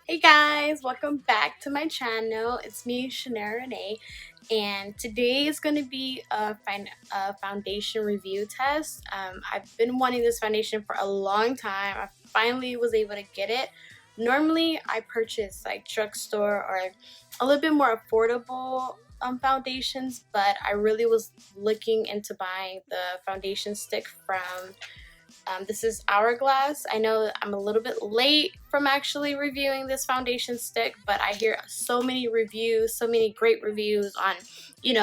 Hey guys, welcome back to my channel. It's me, Shanae Renee, and today is going to be a foundation review test. I've been wanting this foundation for a long time. I finally was able to get it. Normally, I purchase like drugstore or a little bit more affordable foundations, but I really was looking into buying the foundation stick from this is Hourglass. I know I'm a little bit late from actually reviewing this foundation stick, but I hear so many reviews, so many great reviews on,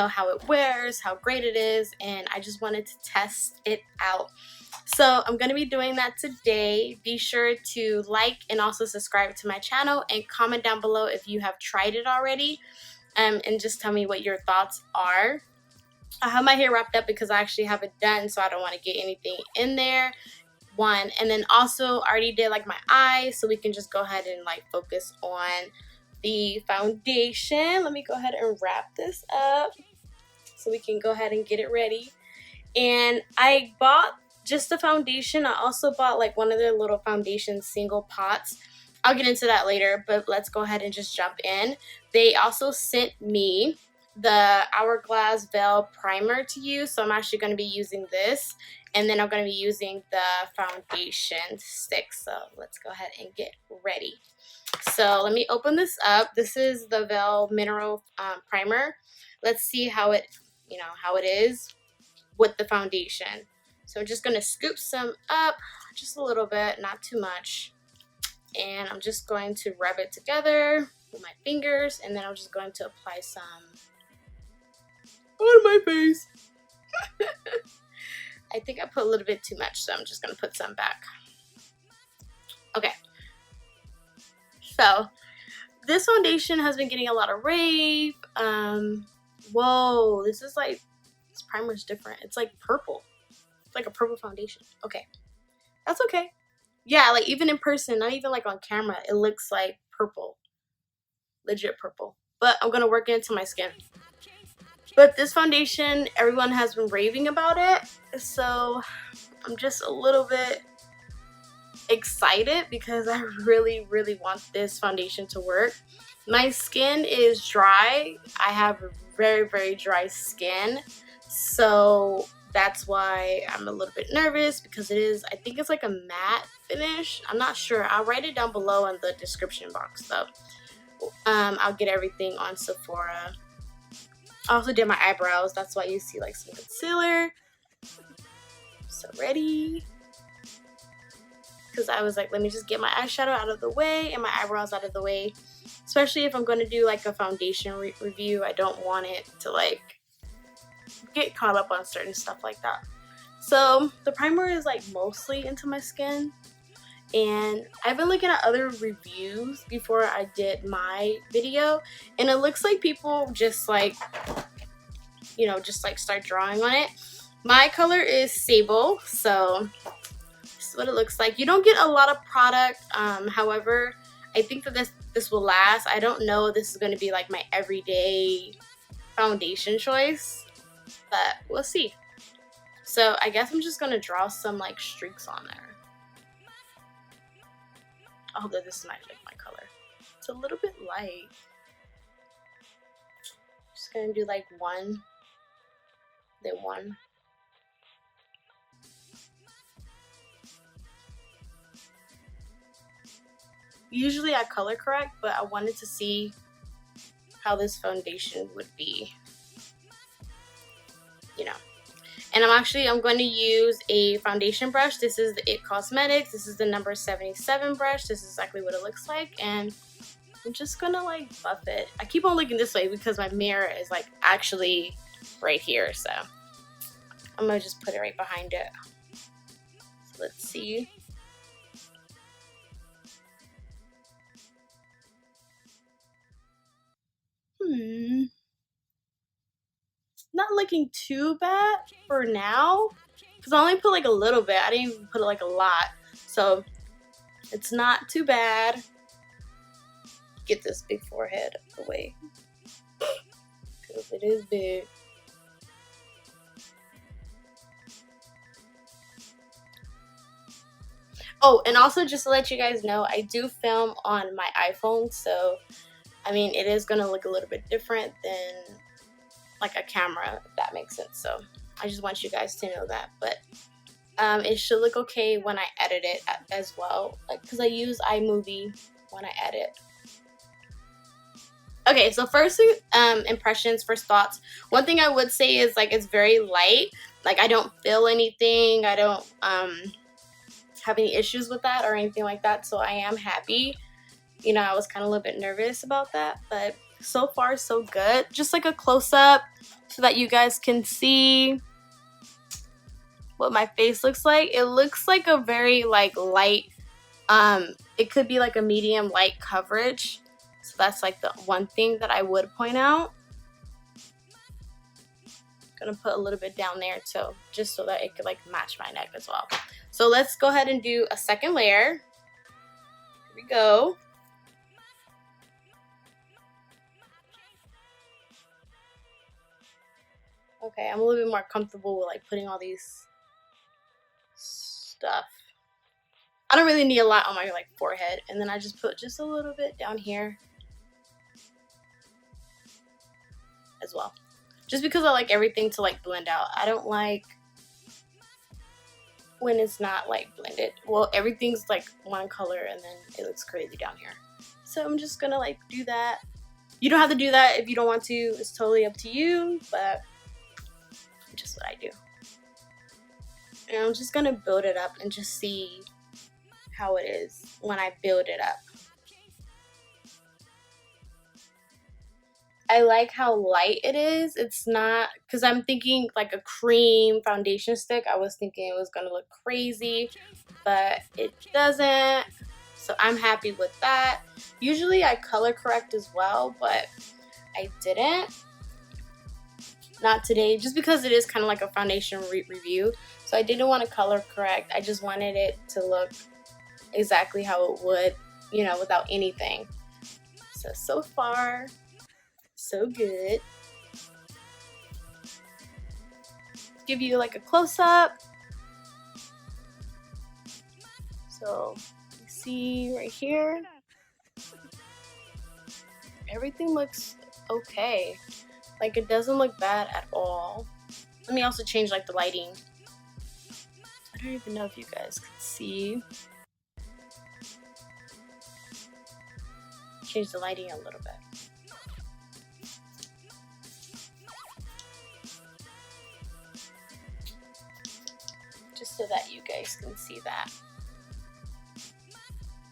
how it wears, how great it is, and I just wanted to test it out. So I'm going to be doing that today. Be sure to like and also subscribe to my channel and comment down below if you have tried it already, and just tell me what your thoughts are. I have my hair wrapped up because I actually have it done, so I don't want to get anything in there. One, and then also I already did like my eyes, so we can just go ahead and like focus on the foundation. Let me go ahead and wrap this up so we can go ahead and get it ready. And I bought just the foundation. I also bought like one of their little foundation single pots. I'll get into that later, but let's go ahead and just jump in. They also sent me the Hourglass Veil primer to use, so I'm actually going to be using this, and then I'm going to be using the foundation stick. So let's go ahead and get ready. So let me open this up. This is the Veil mineral primer. Let's see how it is with the foundation. So I'm just going to scoop some up just a little bit, not too much, and I'm just going to rub it together with my fingers, and then I'm just going to apply some on my face. I think I put a little bit too much, so I'm just going to put some back. Okay. So, this foundation has been getting a lot of rave. Whoa, this primer is different. It's like purple. It's like a purple foundation. Okay. That's okay. Yeah, like even in person, not even like on camera, it looks like purple. Legit purple. But I'm going to work it into my skin. But this foundation, everyone has been raving about it, so I'm just a little bit excited because I really, really want this foundation to work. My skin is dry. I have very, very dry skin, so that's why I'm a little bit nervous because I think it's like a matte finish. I'm not sure. I'll write it down below in the description box though. I'll get everything on Sephora. I also did my eyebrows. That's why you see like some concealer. So ready. Because I was like, let me just get my eyeshadow out of the way and my eyebrows out of the way. Especially if I'm going to do like a foundation review. I don't want it to like get caught up on certain stuff like that. So the primer is like mostly into my skin. And I've been looking at other reviews before I did my video, and it looks like people just like start drawing on it. My color is sable, so this is what it looks like. You don't get a lot of product, however, I think that this will last. I don't know if this is going to be like my everyday foundation choice, but we'll see. So I guess I'm just going to draw some like streaks on there. Although this is my color. It's a little bit light. Just gonna do like one, then one. Usually I color correct, but I wanted to see how this foundation would be. And I'm going to use a foundation brush. This is the It Cosmetics. This is the number 77 brush. This is exactly what it looks like. And I'm just going to like buff it. I keep on looking this way because my mirror is like actually right here. So I'm going to just put it right behind it. So let's see. Not looking too bad for now because I only put like a little bit. I didn't even put like a lot, so it's not too bad. Get this big forehead away because it is big. Oh, and also just to let you guys know, I do film on my iPhone, so I mean, it is gonna look a little bit different than like a camera, if that makes sense. So I just want you guys to know that. But it should look okay when I edit it as well, like because I use iMovie when I edit. Okay, so first impressions, first thoughts. One thing I would say is like it's very light. Like I don't feel anything. I don't have any issues with that or anything like that. So I am happy. You know, I was kind of a little bit nervous about that, but so far so good. Just like a close up so that you guys can see what my face looks like. It looks like a very like light, it could be like a medium light coverage. So that's like the one thing that I would point out. Gonna put a little bit down there too, just so that it could like match my neck as well. So let's go ahead and do a second layer. Here we go. Okay, I'm a little bit more comfortable with like putting all these stuff. I don't really need a lot on my like forehead, and then I just put just a little bit down here as well. Just because I like everything to like blend out. I don't like when it's not like blended. Well, everything's like one color and then it looks crazy down here. So I'm just gonna like do that. You don't have to do that if you don't want to. It's totally up to you, but just what I do. And I'm just gonna build it up and just see how it is when I build it up. I like how light it is. It's not, because I'm thinking like a cream foundation stick. I was thinking it was going to look crazy, but it doesn't. So I'm happy with that. Usually I color correct as well, but I didn't. Not today, just because it is kind of like a foundation review. So I didn't want to color correct. I just wanted it to look exactly how it would, you know, without anything. So far, so good. Give you like a close-up. So you see right here, everything looks okay. Like it doesn't look bad at all. Let me also change like the lighting. I don't even know if you guys can see. Change the lighting a little bit. Just so that you guys can see that.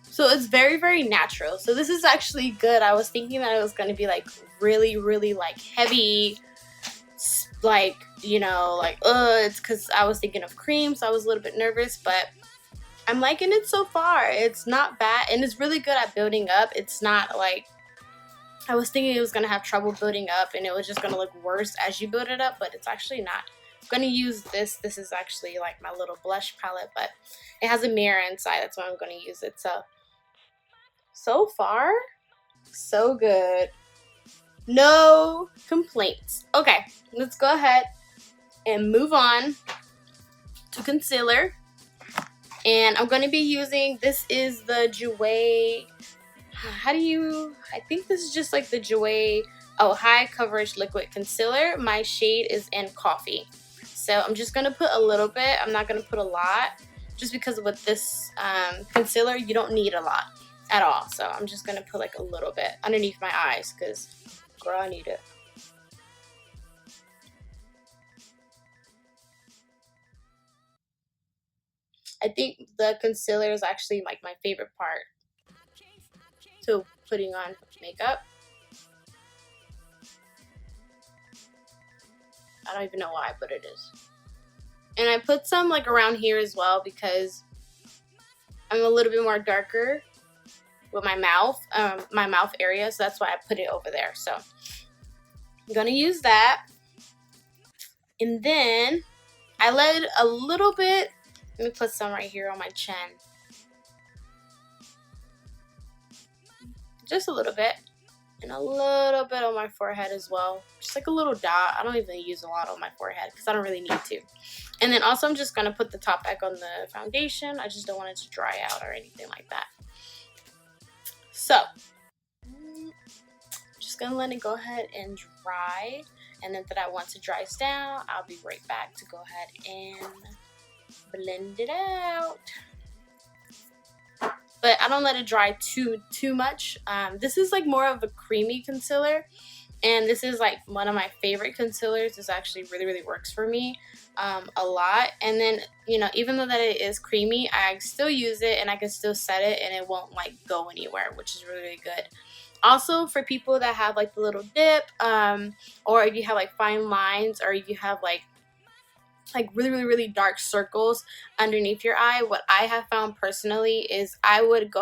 So it's very, very natural. So this is actually good. I was thinking that it was going to be like really, really like heavy, like, you know, like, it's because I was thinking of cream. So I was a little bit nervous, but I'm liking it so far. It's not bad. And it's really good at building up. It's not like, I was thinking it was going to have trouble building up and it was just going to look worse as you build it up, but it's actually not. I'm going to use this. This is actually like my little blush palette, but it has a mirror inside. That's why I'm going to use it. So far, so good. No complaints. Okay, let's go ahead and move on to concealer. And I'm going to be using, this is the Jouer, I think this is just like the Jouer, high coverage liquid concealer. My shade is in Coffee. So I'm just going to put a little bit. I'm not going to put a lot, just because with this concealer, you don't need a lot at all. So I'm just going to put like a little bit underneath my eyes because, girl, I need it. I think the concealer is actually like my favorite part to putting on makeup. I don't even know why, but it is. And I put some like around here as well because I'm a little bit more darker with my mouth area, so that's why I put it over there. So I'm gonna use that. And then I let a little bit, let me put some right here on my chin. Just a little bit. And a little bit on my forehead as well. Just like a little dot. I don't even use a lot on my forehead because I don't really need to. And then also I'm just going to put the top back on the foundation. I just don't want it to dry out or anything like that. So just going to let it go ahead and dry. And then that once it dries down, I'll be right back to go ahead and blend it out. But I don't let it dry too much. This is like more of a creamy concealer. And this is like one of my favorite concealers. This actually really works for me a lot. And then, you know, even though that it is creamy, I still use it and I can still set it and it won't like go anywhere, which is really good. Also, for people that have like the little dip, or if you have like fine lines, or if you have like really dark circles underneath your eye, what I have found personally is I would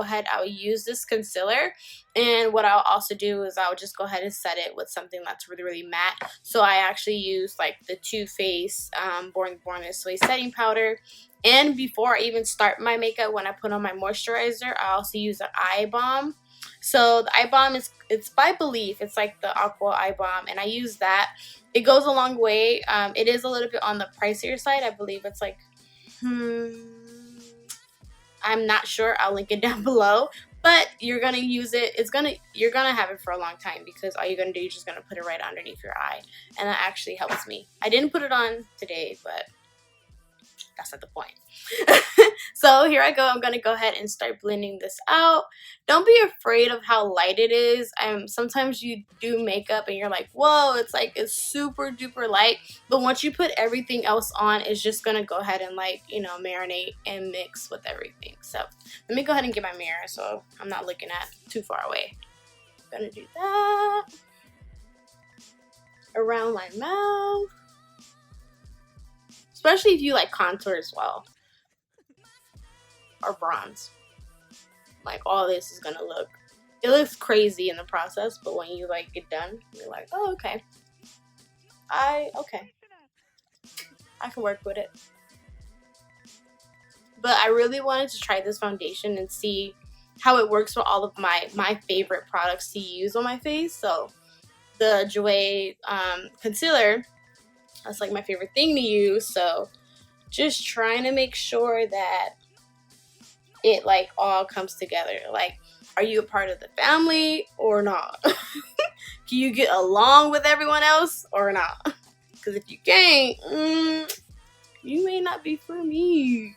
use this concealer, and what I'll also do is I'll just go ahead and set it with something that's really matte. So I actually use like the Too Faced Born This Way setting powder. And before I even start my makeup, when I put on my moisturizer, I also use an eye balm. So the eye balm it's by Belief. It's like the Aqua eye balm, and I use that. It goes a long way. It is a little bit on the pricier side. I believe it's like, I'm not sure. I'll link it down below. But you're gonna use it. You're gonna have it for a long time, because all you're gonna do, you're just gonna put it right underneath your eye, and that actually helps me. I didn't put it on today, but that's not the point. So here I go. I'm gonna go ahead and start blending this out. Don't be afraid of how light it is. Sometimes you do makeup and you're like, whoa, it's super duper light. But once you put everything else on, it's just gonna go ahead and like, you know, marinate and mix with everything. So let me go ahead and get my mirror so I'm not looking at too far away. I'm gonna do that around my mouth, especially if you like contour as well, or bronze. Like, all this is gonna it looks crazy in the process, but when you like get done, you're like, oh, okay, I can work with it. But I really wanted to try this foundation and see how it works with all of my favorite products to use on my face. So the Jouer concealer, that's like my favorite thing to use. So just trying to make sure that it like all comes together. Like, are you a part of the family or not? Can you get along with everyone else or not? Because if you can't, you may not be for me.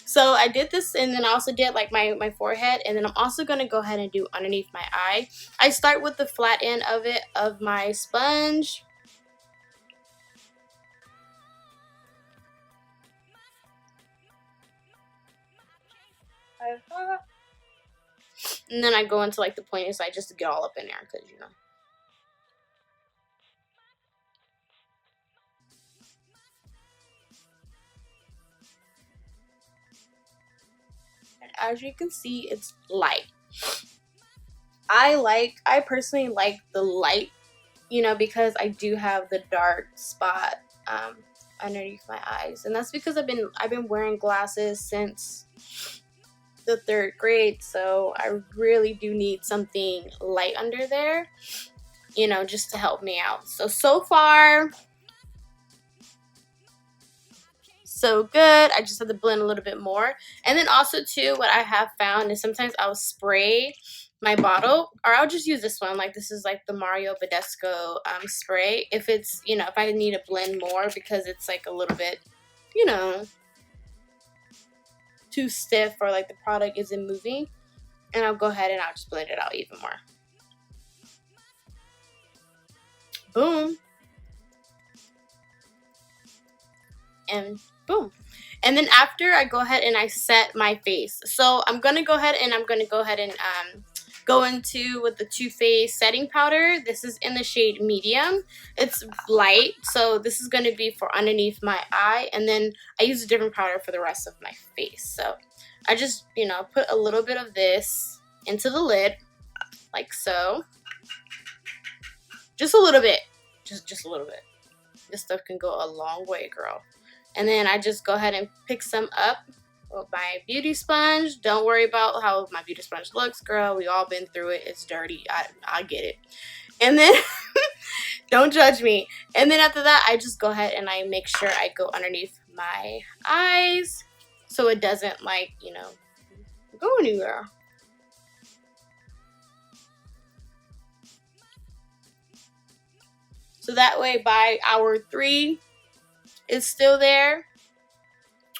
So I did this, and then I also did like my forehead, and then I'm also going to go ahead and do underneath my eye. I start with the flat end of my sponge. And then I go into like the pointy side just to get all up in there, because you know. And as you can see, it's light. I personally like the light, you know, because I do have the dark spot underneath my eyes, and that's because I've been wearing glasses since the 3rd grade, so I really do need something light under there, you know, just to help me out. So far, so good. I just have to blend a little bit more. And then also too, what I have found is sometimes I'll spray my bottle, or I'll just use this one. Like, this is like the Mario Badescu spray. If it's, you know, if I need to blend more because it's like a little bit, you know, too stiff, or like the product isn't moving, and I'll go ahead and I'll just blend it out even more. Boom. And boom. And then after, I go ahead and I set my face. So I'm gonna go ahead and go into with the Too Faced setting powder. This is in the shade medium. It's light, so this is going to be for underneath my eye, and then I use a different powder for the rest of my face. So I just, you know, put a little bit of this into the lid, like so. Just a little bit. Just a little bit. This stuff can go a long way, girl. And then I just go ahead and pick some up with my beauty sponge. Don't worry about how my beauty sponge looks, girl. We all been through it. It's dirty. I get it. And then Don't judge me. And then after that, I just go ahead and I make sure I go underneath my eyes so it doesn't, like, you know, go anywhere. So that way by hour 3, it's still there.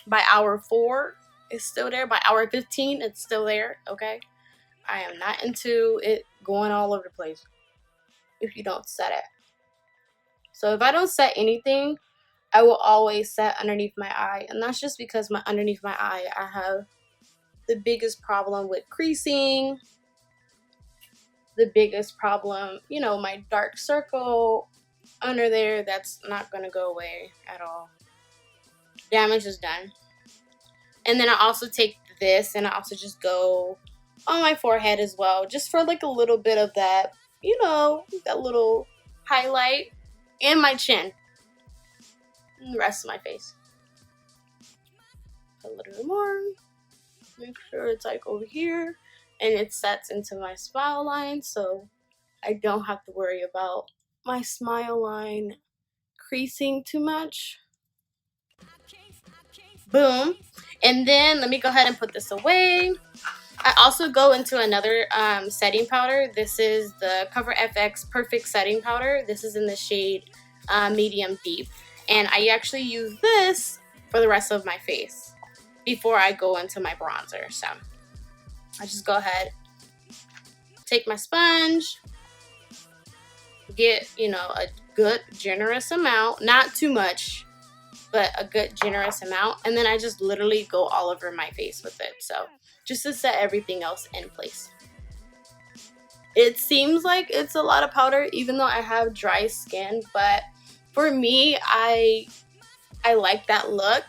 By hour 4, it's still there. By hour 15, it's still there, okay? I am not into it going all over the place if you don't set it. So if I don't set anything, I will always set underneath my eye. And that's just because underneath my eye, I have the biggest problem with creasing. The biggest problem, you know, my dark circle under there, that's not going to go away at all. Damage is done. And then I also take this and I also just go on my forehead as well, just for like a little bit of that, you know, that little highlight, and my chin and the rest of my face. A little bit more. Make sure it's like over here and it sets into my smile line, so I don't have to worry about my smile line creasing too much. Boom. And then let me go ahead and put this away. I also go into another setting powder. This is the Cover FX Perfect Setting Powder. This is in the shade Medium Deep. And I actually use this for the rest of my face before I go into my bronzer. So I just go ahead, take my sponge, get, you know, a good generous amount, not too much, but a good generous amount. And then I just literally go all over my face with it. So just to set everything else in place. It seems like it's a lot of powder even though I have dry skin, but for me, I like that look.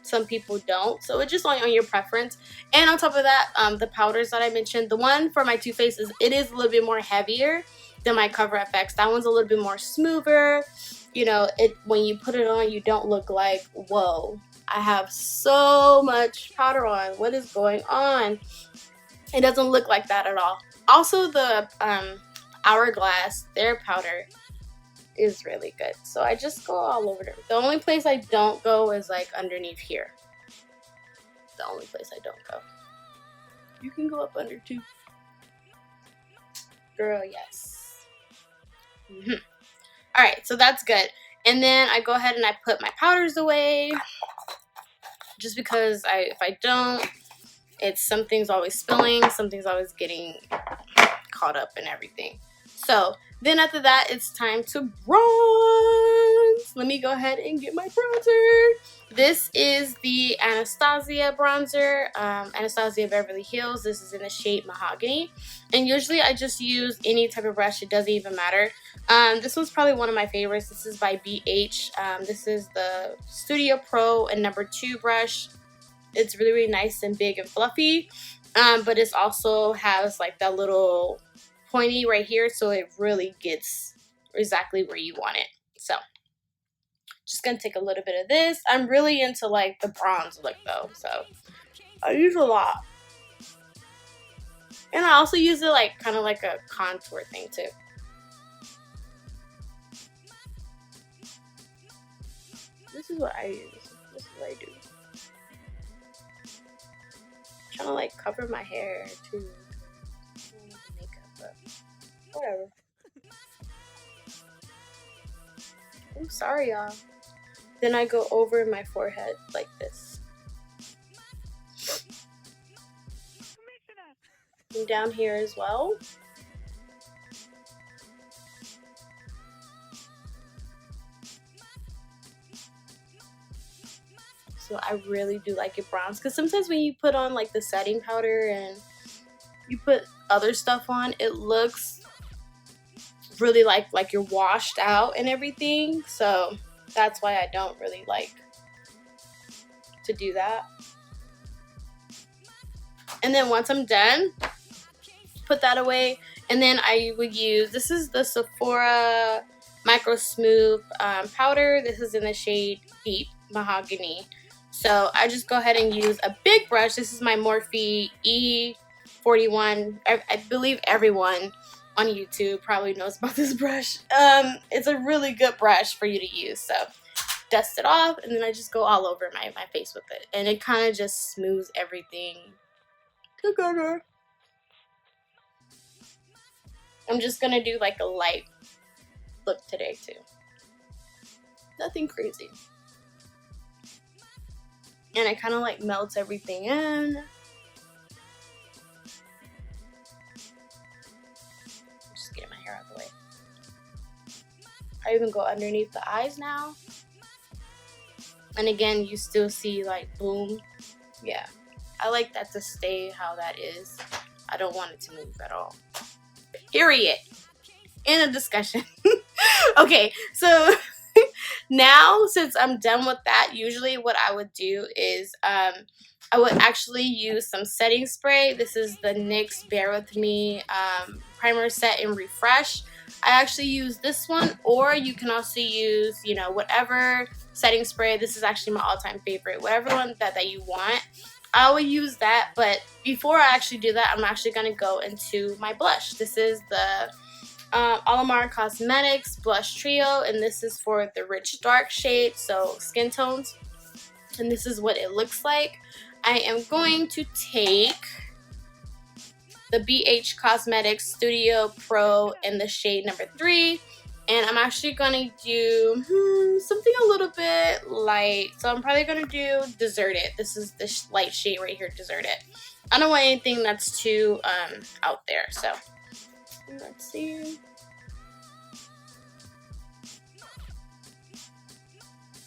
Some people don't, so it's just on your preference. And on top of that, the powders that I mentioned, the one for my Too Faced, it is a little bit more heavier than my Cover FX. That one's a little bit more smoother. You know, when you put it on, you don't look like, whoa, I have so much powder on. What is going on? It doesn't look like that at all. Also, the Hourglass, their powder is really good. So I just go all over there. The only place I don't go is like underneath here. The only place I don't go. You can go up under too. Girl, yes. Alright, so that's good. And then I go ahead and I put my powders away. Just because if I don't, something's always spilling, something's always getting caught up in everything. So then after that, it's time to bronze. Let me go ahead and get my bronzer. This is the Anastasia bronzer, Anastasia Beverly Hills. This is in the shade Mahogany. And usually I just use any type of brush. It doesn't even matter. This one's probably one of my favorites. This is by BH. This is the Studio Pro and number 2 brush. It's really, really nice and big and fluffy. But it also has like that little pointy right here, so it really gets exactly where you want it. So just gonna take a little bit of this. I'm really into like the bronze look though, so I use a lot. And I also use it like kind of like a contour thing too. This is what I use. This is what I do. I'm trying to like cover my hair too. Whatever. I'm sorry, y'all. Then I go over my forehead like this. And down here as well. So I really do like it bronze, because sometimes when you put on like the setting powder and you put other stuff on, it looks really like you're washed out and everything. So that's why I don't really like to do that. And then once I'm done, put that away. And then I would use, this is the Sephora Micro Smooth powder. This is in the shade Deep Mahogany. So I just go ahead and use a big brush. This is my Morphe E41. I believe everyone on YouTube probably knows about this brush. It's a really good brush for you to use. So dust it off, and then I just go all over my face with it, and it kind of just smooths everything together. I'm just gonna do like a light look today too. Nothing crazy. And it kind of like melts everything in. Just getting my hair out of the way. I even go underneath the eyes now. And again, you still see like boom. Yeah, I like that to stay how that is. I don't want it to move at all. Period. In a discussion. Okay, so now since I'm done with that, usually what I would do is I would actually use some setting spray. This is the NYX Bear With Me Primer Set and Refresh. I actually use this one, or you can also use, you know, whatever setting spray. This is actually my all-time favorite. Whatever one that you want, I will use that. But before I actually do that, I'm actually going to go into my blush. This is the Alamar Cosmetics Blush Trio, and this is for the rich dark shade, so skin tones. And this is what it looks like. I am going to take the BH Cosmetics Studio Pro in the shade number 3. And I'm actually going to do something a little bit light. So I'm probably going to do Deserted. This is the light shade right here, Deserted. I don't want anything that's too out there. So let's see.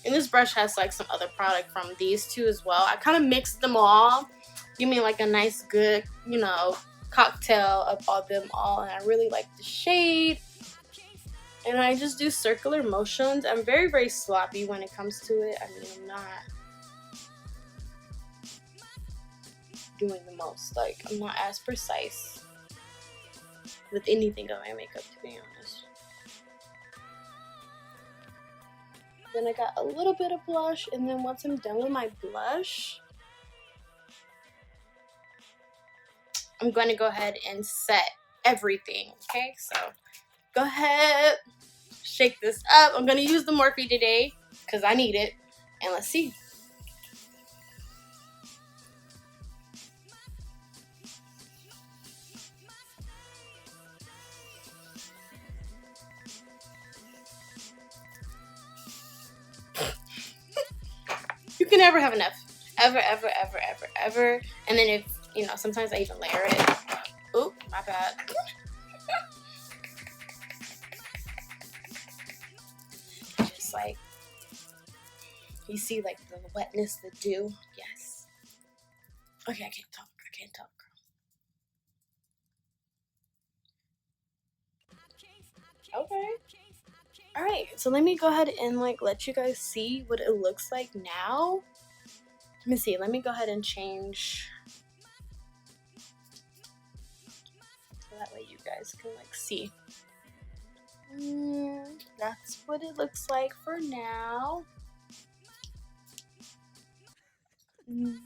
And this brush has like some other product from these two as well. I kind of mixed them all. Give me like a nice good, you know, cocktail of all them all. And I really like the shade. And I just do circular motions. I'm very, very sloppy when it comes to it. I mean, I'm not doing the most. Like, I'm not as precise with anything of my makeup, to be honest. Then I got a little bit of blush, and then once I'm done with my blush, I'm going to go ahead and set everything, okay? So go ahead, shake this up. I'm going to use the Morphe today because I need it, and let's see. You can never have enough. Ever, ever, ever, ever, ever. And then if, you know, sometimes I even layer it. Oop, my bad. Just like, you see like the wetness, the dew. Yes. Okay, I can't talk. I can't talk. Okay. Alright, so let me go ahead and like let you guys see what it looks like now. Let me see. Let me go ahead and change so that way you guys can like see. That's what it looks like for now.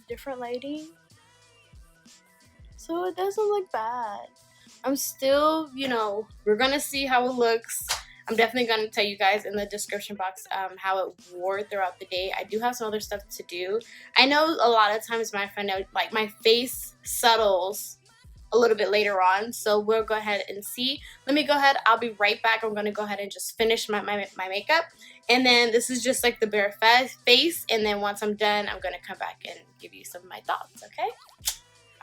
Different lighting. So it doesn't look bad. I'm still, you know, we're gonna see how it looks. I'm definitely going to tell you guys in the description box how it wore throughout the day. I do have some other stuff to do. I know a lot of times my face settles a little bit later on, so we'll go ahead and see. Let me go ahead. I'll be right back. I'm going to go ahead and just finish my makeup. And then this is just like the bare face. And then once I'm done, I'm going to come back and give you some of my thoughts, okay?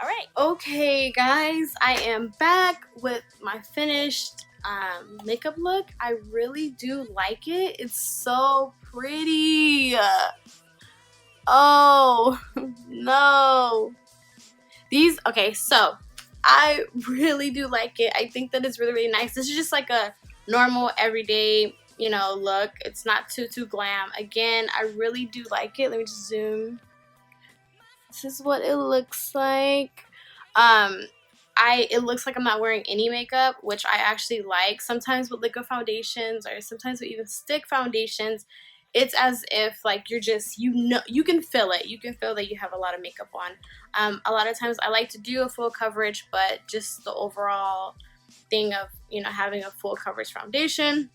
All right. Okay, guys, I am back with my finished makeup look. I really do like it. It's so pretty. Oh no, okay, so I really do like it. I think that it's really, really nice. This is just like a normal everyday, you know, look. It's not too glam. Again, I really do like it. Let me just zoom. This is what it looks like. It looks like I'm not wearing any makeup, which I actually like. Sometimes with liquid foundations or sometimes with even stick foundations, it's as if like you're just, you know, you can feel it. You can feel that you have a lot of makeup on. A lot of times I like to do a full coverage, but just the overall thing of, you know, having a full coverage foundation,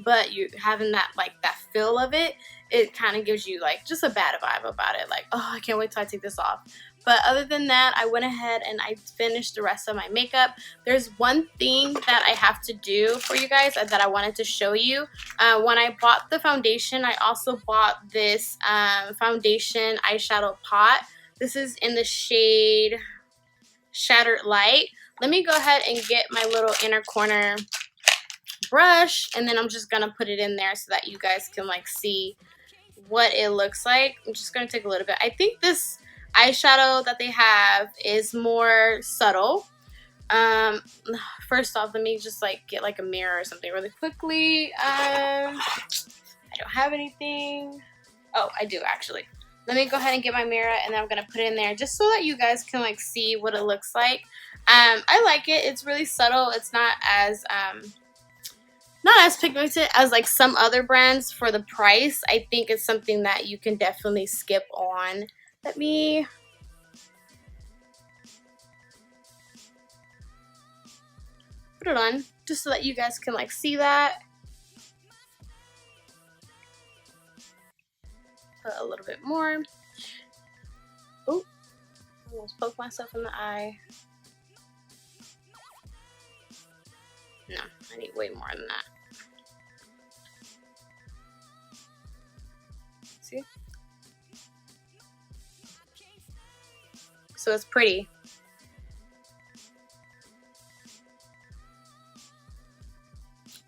but you having that, like, that feel of it, it kind of gives you like just a bad vibe about it, like, oh, I can't wait till I take this off. But other than that, I went ahead and I finished the rest of my makeup. There's one thing that I have to do for you guys that I wanted to show you. When I bought the foundation, I also bought this foundation eyeshadow pot. This is in the shade Shattered Light. Let me go ahead and get my little inner corner brush, and then I'm just gonna put it in there so that you guys can like see what it looks like. I'm just gonna take a little bit. I think this eyeshadow that they have is more subtle. First off, let me just like get like a mirror or something really quickly. I don't have anything. Oh, I do actually. Let me go ahead and get my mirror, and then I'm gonna put it in there just so that you guys can like see what it looks like. I like it. It's really subtle. It's not as pigmented as like some other brands. For the price, I think it's something that you can definitely skip on. Let me put it on just so that you guys can like see that. Put a little bit more. Oh, almost poked myself in the eye. No, I need way more than that. See? So it's pretty.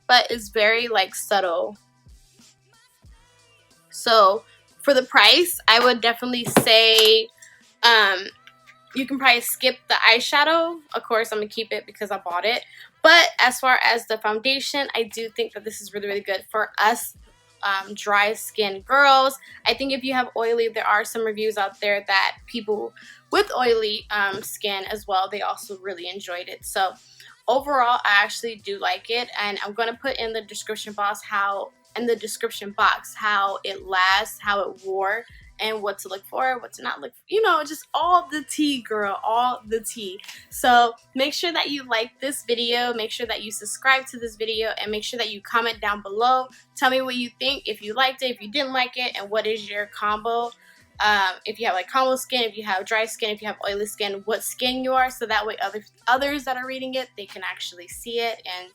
But it's very like subtle. So for the price, I would definitely say you can probably skip the eyeshadow. Of course, I'm gonna keep it because I bought it. But as far as the foundation, I do think that this is really, really good for us dry skin girls. I think if you have oily, there are some reviews out there that people with oily skin as well, they also really enjoyed it. So overall, I actually do like it, and I'm gonna put in the description box how it lasts, how it wore, and what to look for, what to not look for, you know, just all the tea, girl, all the tea. So make sure that you like this video, make sure that you subscribe to this video, and make sure that you comment down below. Tell me what you think, if you liked it, if you didn't like it, and what is your combo. If you have like combo skin, if you have dry skin, if you have oily skin, what skin you are, so that way others that are reading it, they can actually see it and,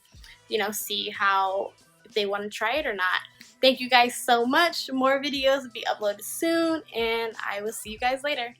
you know, see how, if they want to try it or not. Thank you guys so much. More videos will be uploaded soon, and I will see you guys later.